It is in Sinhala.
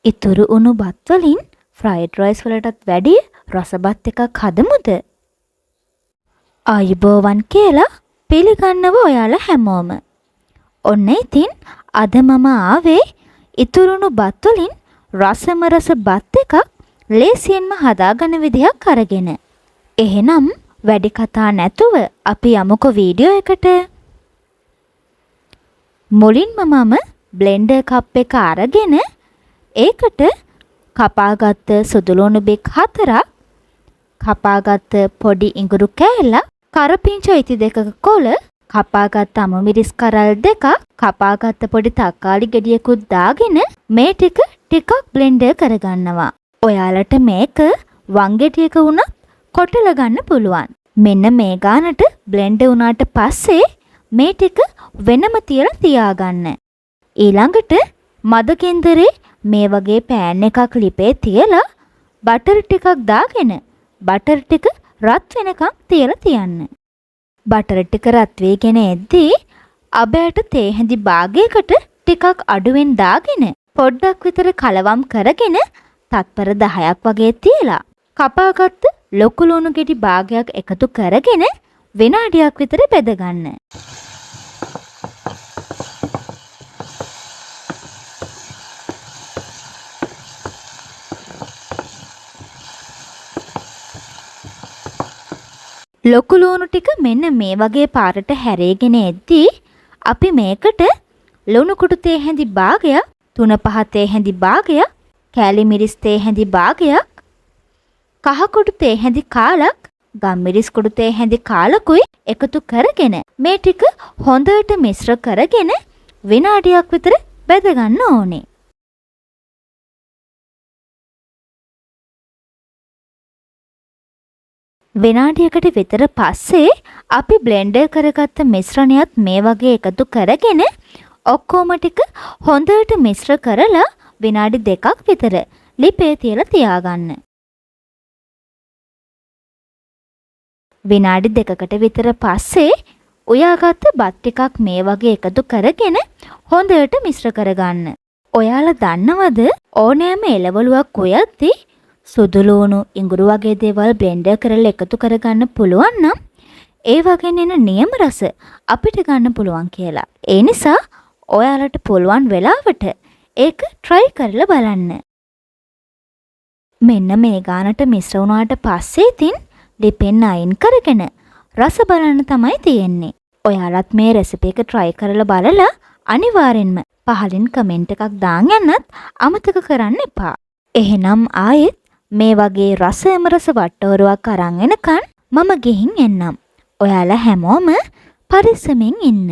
ඉතුරු උණු බත් වලින් ෆ්‍රයිඩ් රයිස් වලටත් වැඩිය රස බත් එකක් හදමුද? ආයුබෝවන් කියලා පිළිගන්නව ඔයාලා හැමෝම. ඔන්න ඉතින් අද මම ආවේ ඉතුරුණු බත් වලින් රසම රස බත් එකක් ලේසියෙන්ම හදාගන්න විදිහක් අරගෙන. එහෙනම් වැඩි කතා නැතුව අපි යමුකෝ වීඩියෝ එකට. මුලින්ම මම බ්ලෙන්ඩර් කප් එක අරගෙන ඒකට කපාගත්ත සුදුලුණු බික් 4ක්, කපාගත්ත පොඩි ඉඟුරු කෑල්ලක්, කරපිංචා ඉති 2ක කොළ, කපාගත්ත අමුමිරිස් කරල් 2ක්, කපාගත්ත පොඩි තක්කාලි ගෙඩියකුත් දාගෙන මේ ටිකක් බ්ලෙන්ඩර් කරගන්නවා. ඔයාලට මේක වංගෙඩියක වුණත් කොටලා ගන්න පුළුවන්. මෙන්න මේ ගානට බ්ලෙන්ඩර් වුණාට පස්සේ මේ ටික වෙනම තියලා තියාගන්න. ඊළඟට මද කෙන්දරේ මේ වගේ පෑන් එකක් ලිපේ තියලා බටර් ටිකක් දාගෙන බටර් ටික රත් වෙනකම් තියලා තියන්න. බටර් ටික රත් වෙගෙන එද්දී අබෑට තේ හැඳි භාගයකට ටිකක් අඩුවෙන් දාගෙන පොඩ්ඩක් විතර කලවම් කරගෙන තත්පර 10ක් වගේ තියලා කපාගත්ත ලොකු ලුණු ගෙඩි භාගයක් එකතු කරගෙන විනාඩියක් විතර බෙද ගන්න. ලොකු ලුණු ටික මෙන්න මේ වගේ පාරට හැරේගෙන එද්දී අපි මේකට ලුණු කුඩු තේ හැඳි භාගයක්, 3-5 තේ හැඳි භාගයක්, කෑලි මිරිස් තේ හැඳි භාගයක්, කහ කුඩු තේ හැඳි කාලක්, ගම්මිරිස් කුඩු තේ හැඳි කාලකුයි එකතු කරගෙන මේ ටික හොඳට මිශ්‍ර කරගෙන විනාඩියක් විතර බෙද ගන්න ඕනේ. විනාඩියකට විතර පස්සේ අපි බ්ලෙන්ඩර් කරගත්ත මිශ්‍රණයත් මේ වගේ එකතු කරගෙන ඔක්කොම ටික හොඳට මිශ්‍ර කරලා විනාඩි 2ක් විතර ලිපේ තියලා තියාගන්න. විනාඩි 2කට විතර පස්සේ උයාගත්ත බත් ටිකක් මේ වගේ එකතු කරගෙන හොඳට මිශ්‍ර කරගන්න. ඔයාලා දන්නවද ඕනෑම එළවලුවක් උයද්දී සුදුලුණු ඉඟුරු වගේ දේවල් බ්ලෙන්ඩර් කරලා එකතු කරගන්න පුළුවන් නම් ඒ වගේ එන නියම රස අපිට ගන්න පුළුවන් කියලා. ඒ නිසා ඔයාලට පුළුවන් වෙලාවට ඒක try කරලා බලන්න. මෙන්න මේ ගානට මිශ්‍ර වුණාට පස්සේ ඉතින් ලිපෙන් අයින් කරගෙන රස බලන්න තමයි තියෙන්නේ. ඔයාලත් මේ රෙසිපි එක try කරලා බලලා අනිවාර්යෙන්ම පහලින් කමෙන්ට් එකක් දාන්න යන්නත් අමතක කරන්න එපා. එහෙනම් ආයෙත් මේ වගේ රසයම රස වට්ටෝරුවක් අරන් එනකන් මම ගිහින් එන්නම්. ඔයාලා හැමෝම පරිස්සමෙන් ඉන්න.